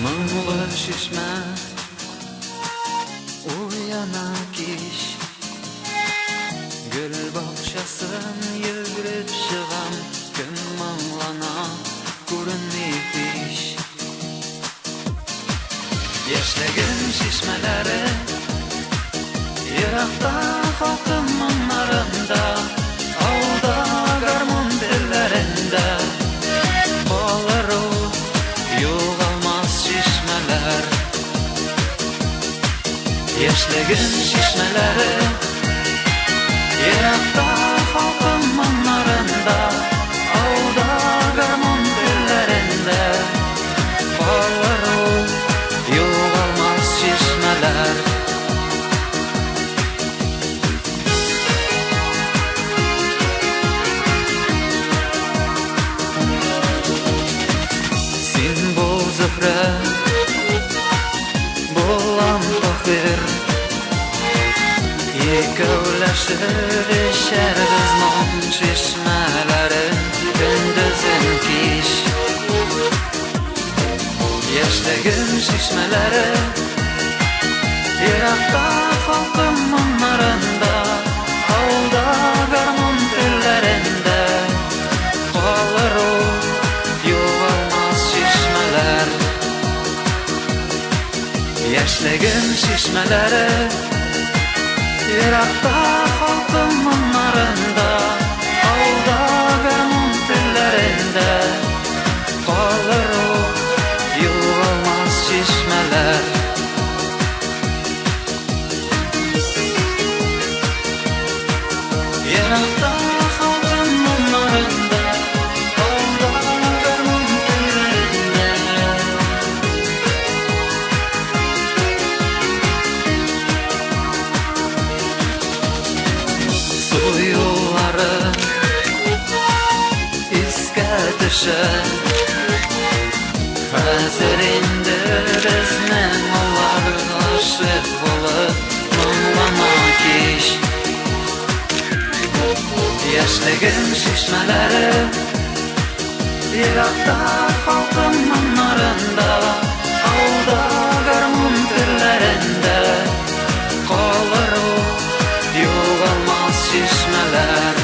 Mınglı şişme uyanak iş Gül bahçasın yürüp çıgan Gün mınglana kurunmayıp iş Yaşligim şişmeleri Yirakta halkın mınlarında Avda garmon dillerinde Olur o yo'g'olmas şişmeler Yaşligim şişmeleri Yirakta halkın mınlarında Avda garmon dillerinde Olur o yo'g'olmas şişmeler Zıhre Bolam fakir Yekövleşir işer biznon şişmeleri Gündüzün kiş Yaşligim şişmeleri Yirakta halkın mınlarında Avda garmon dillerinde Kalır o yo'g'olmas şişmeler Yaşligim şişmeleri Yirakta halkın mınlarında Avda garmon dillerinde Kalır o yo'g'olmas şişmeler Yirakta halkın mınlarında Avda garmon dillerinde Yolları iske düşer Hazır indi bizning ular aşık bo'lib munglamak ish Yaşligim şişmeleri Yirakta halkın mınlarında Avda garmon dillerinde Kalır o yo'g'olmas şişmeler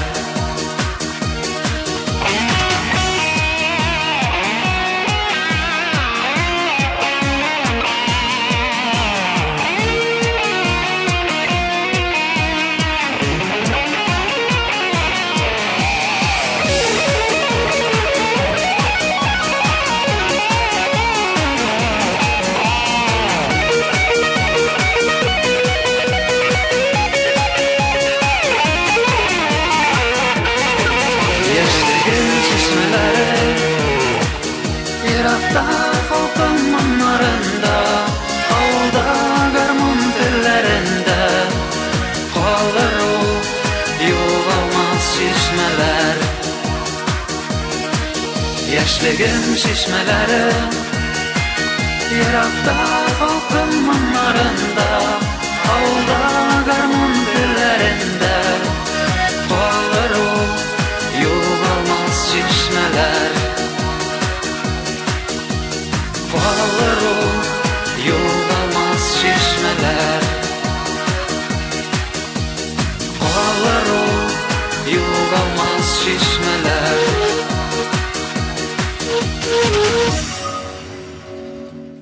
Yirakta halkın mınlarında Avda garmon dillerinde Kalır o yo'g'olmas şişmeler Yaşligim şişmeleri Yirakta halkın mınlarında Avda garmon dillerinde Kalır o yo'g'olmas şişmeler Kalır